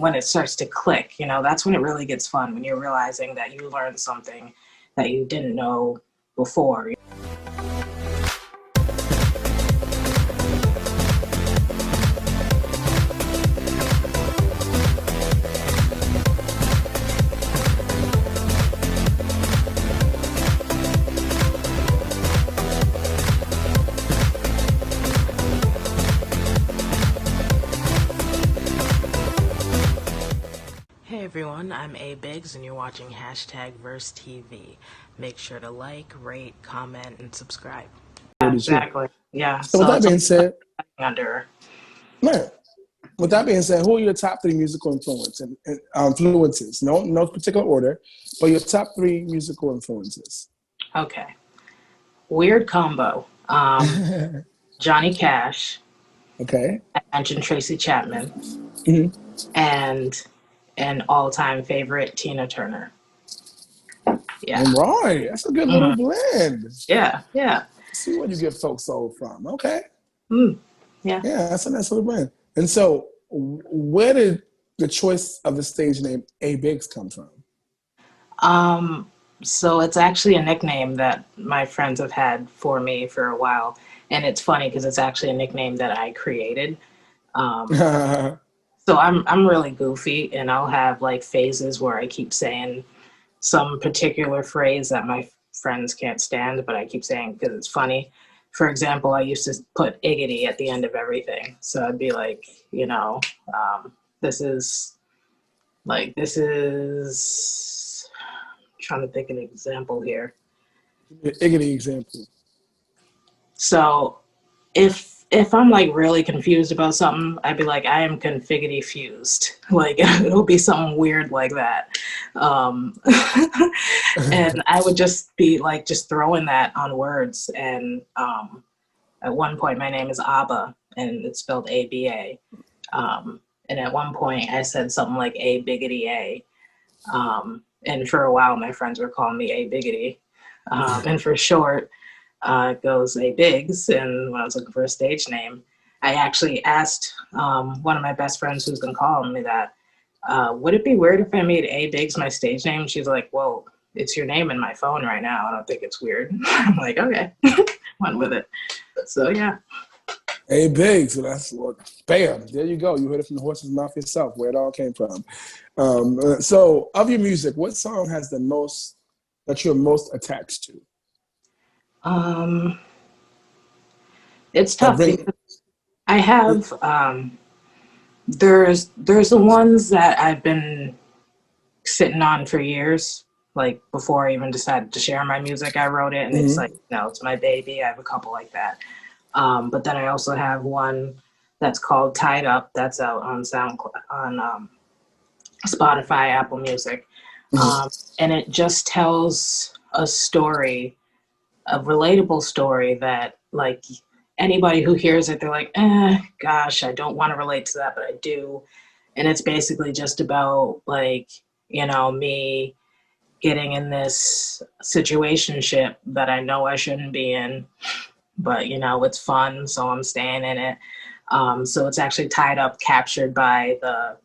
when it starts to click, that's when it really gets fun, when you're realizing that you learned something that you didn't know before. Hey everyone, I'm A Biggs and you're watching #Verse TV. Make sure to like, rate, comment, and subscribe. Yeah, exactly. Yeah. So with that being said, under. man, with that being said, who are your top 3 musical influences? No particular order, but your top 3 musical influences. Okay. Weird combo. Johnny Cash. Okay. I mentioned Tracy Chapman. Mm-hmm. And an all-time favorite, Tina Turner. Yeah. All right. That's a good little blend. Yeah. See where you get folk soul from. Okay. Yeah. Yeah, that's a nice little blend. And so, where did the choice of the stage name A Biggs come from? So it's actually a nickname that my friends have had for me for a while, and it's funny because it's actually a nickname that I created. So I'm really goofy, and I'll have like phases where I keep saying some particular phrase that my friends can't stand, but I keep saying because it's funny. For example, I used to put "iggity" at the end of everything. So I'd be like, this is, I'm trying to think of an example here. Iggity example. So if I'm like really confused about something, I'd be like, I am configity fused. Like it'll be something weird like that. And I would just be like, just throwing that on words. And at one point my name is Abba and it's spelled ABA. And at one point I said something like A Biggity A. And for a while my friends were calling me A Biggity. And for short, goes A Biggs, and when I was looking for a stage name, I actually asked one of my best friends who's been calling me that, would it be weird if I made A Biggs my stage name? She's like, well, it's your name in my phone right now. I don't think it's weird. I'm like, okay, went with it. So yeah. A Biggs, so that's what, bam, there you go. You heard it from the horse's mouth yourself, where it all came from. So of your music, what song has the most, that you're most attached to? It's tough because I have there's the ones that I've been sitting on for years, like before I even decided to share my music. I wrote it and it's like, no, it's my baby. I have a couple like that. But then I also have one that's called Tied Up, that's out on SoundCloud, on Spotify, Apple Music. And it just tells a story, a relatable story that like anybody who hears it, they're like, gosh, I don't want to relate to that, but I do. And it's basically just about like, me getting in this situationship that I know I shouldn't be in, but it's fun, so I'm staying in it. So it's actually tied up, captured by the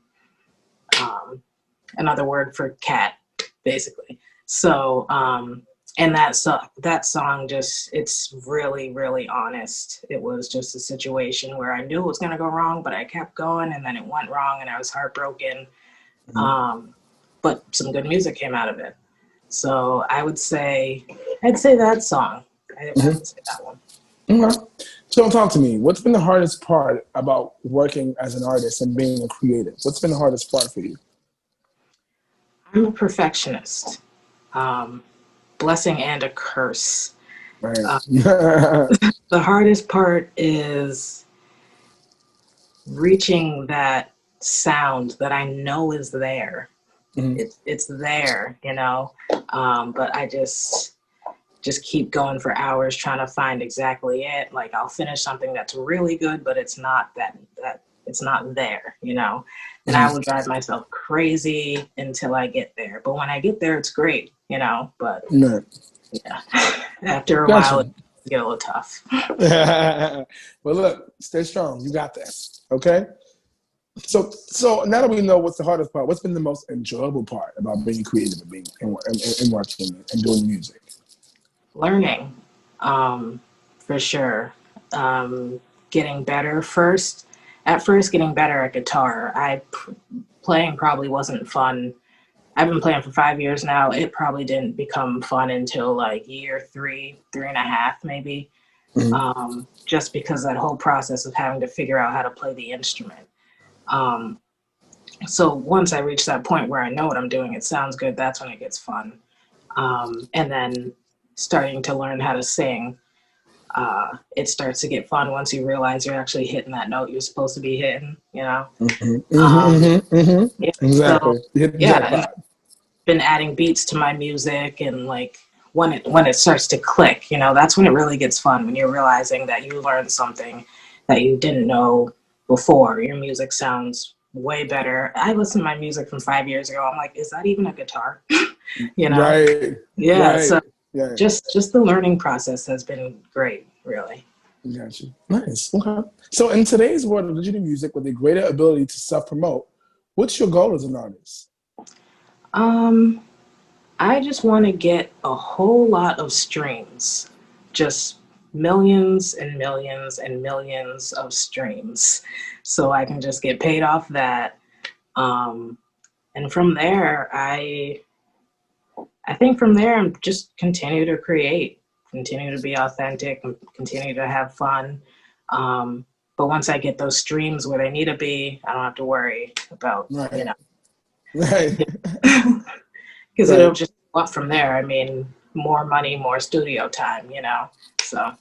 another word for cat, basically. So and that song just, it's really, really honest. It was just a situation where I knew it was going to go wrong, but I kept going, and then it went wrong, and I was heartbroken. But some good music came out of it. So I'd say that song. I would say that one. Okay. So talk to me. What's been the hardest part about working as an artist and being a creative? What's been the hardest part for you? I'm a perfectionist. Blessing and a curse. Right. The hardest part is reaching that sound that I know is there. It's there, but I just keep going for hours trying to find exactly it. Like I'll finish something that's really good, but it's not that it's not there, and I will drive myself crazy until I get there. But when I get there, it's great, but yeah, after a while, it get a little tough. Well, look, stay strong. You got this. Okay. So now that we know what's the hardest part, what's been the most enjoyable part about being creative and being and working and doing music? Learning, for sure. Getting better first. At first, getting better at guitar. Playing probably wasn't fun. I've been playing for 5 years now. It probably didn't become fun until like year three, 3.5 maybe. Mhm. Just because that whole process of having to figure out how to play the instrument. Um, so once I reach that point where I know what I'm doing, it sounds good, that's when it gets fun. And then starting to learn how to sing, it starts to get fun once you realize you're actually hitting that note you're supposed to be hitting, you know? Yeah, so Exactly. You hit the yeah, and jackpot. been adding beats to my music and like when it starts to click, that's when it really gets fun, when you're realizing that you learned something that you didn't know before. Your music sounds way better. I listen to my music from 5 years ago. I'm like, is that even a guitar? you know? Right. Yeah. Right. So Yeah. just the learning process has been great, really. Got you. Nice. Okay. So in today's world of digital music with a greater ability to self-promote, what's your goal as an artist? Um, I just want to get a whole lot of streams, just millions and millions and millions of streams, so I can just get paid off that. Um, and from there, I think from there, I'm just continue to create, continue to be authentic, and continue to have fun. Um, but once I get those streams where they need to be, I don't have to worry about, Right. Right. because it'll Right. just go up from there. I mean, more money, more studio time. So,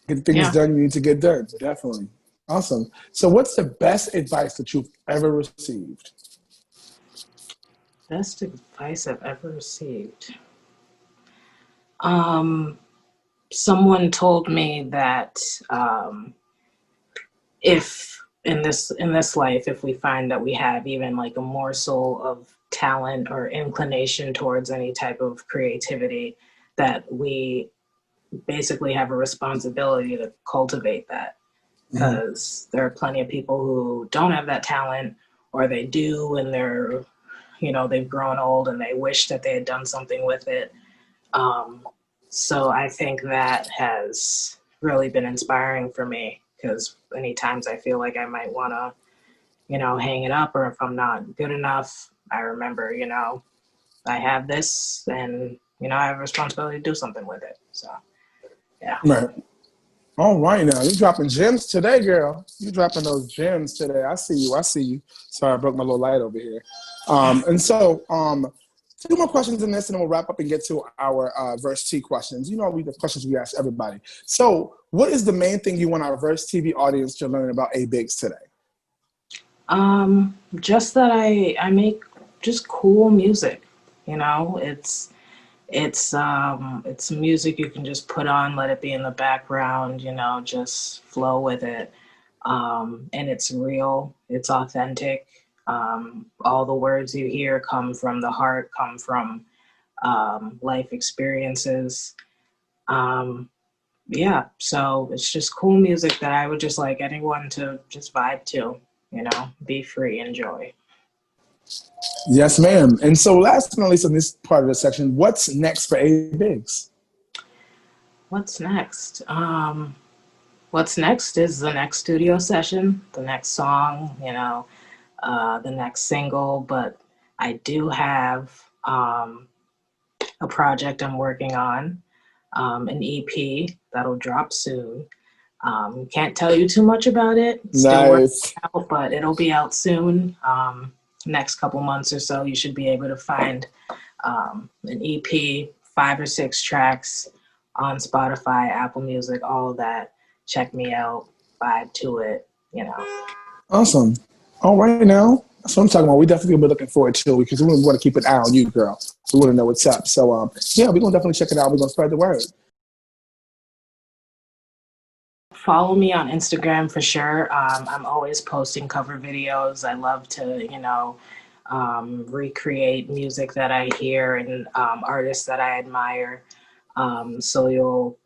Get things yeah. done you need to get done. Definitely. Awesome. So what's the best advice that you've ever received? Best advice I've ever received. Um, Someone told me that if in this life, if we find that we have even like a morsel of talent or inclination towards any type of creativity, that we basically have a responsibility to cultivate that, Mhm. because there are plenty of people who don't have that talent, or they do and they've grown old and they wish that they had done something with it. So I think that has really been inspiring for me, because any times I feel like I might want to, hang it up, or if I'm not good enough, I remember, I have this, and, I have a responsibility to do something with it. So, yeah. Right. All right now. You dropping gems today, girl. You dropping those gems today. I see you. I see you. Sorry, I broke my little light over here. And so two more questions in this, and then we'll wrap up and get to our Verse T questions. You know, the questions we ask everybody. So, what is the main thing you want our Verse TV audience to learn about A Biggs today? Just that I make just cool music. It's music you can just put on, let it be in the background, just flow with it. And it's real, it's authentic. All the words you hear come from the heart, come from life experiences. Um, yeah, so it's just cool music that I would just like anyone to just vibe to, be free, enjoy. Yes, ma'am. And so, last but not least, in this part of the section, what's next for A Biggs? What's next? What's next is the next studio session, the next song, the next single. But I do have a project I'm working on, an EP that'll drop soon. Can't tell you too much about it. Still working Nice. out, but it'll be out soon. Next couple months or so, you should be able to find an EP, 5 or 6 tracks on Spotify, Apple Music, all of that. Check me out, vibe to it. Awesome. All right now. That's what I'm talking about. We definitely will be looking forward to it because we want to keep an eye on you, girl. We want to know what's up. So, yeah, we're going to definitely check it out. We're going to spread the word. Follow me on Instagram for sure. I'm always posting cover videos. I love to, recreate music that I hear and artists that I admire. So you'll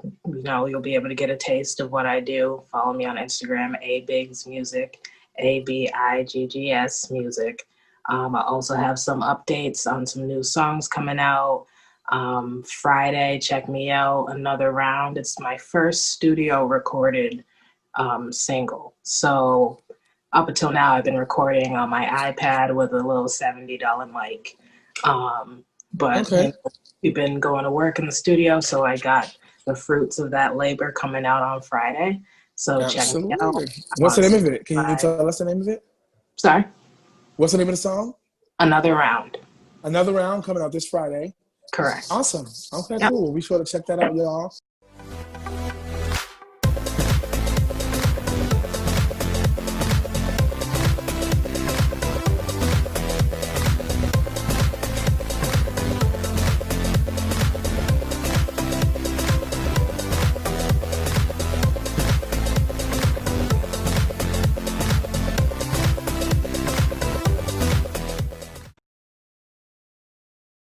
be able to get a taste of what I do. Follow me on Instagram, A Biggs Music, ABIGGS Music. I also have some updates on some new songs coming out. Friday, check me out, Another Round. It's my first studio recorded single. So up until now, I've been recording on my iPad with a little $70 mic. But Okay. we've been going to work in the studio, so I got the fruits of that labor coming out on Friday. So check me out Absolutely. What's on the name of it? Can you Spotify. tell us the name of it? Sorry, What's the name of the song? Another Round. Another Round coming out this Friday. Correct. Awesome. Okay, Yep. cool. Be sure to check that out, y'all.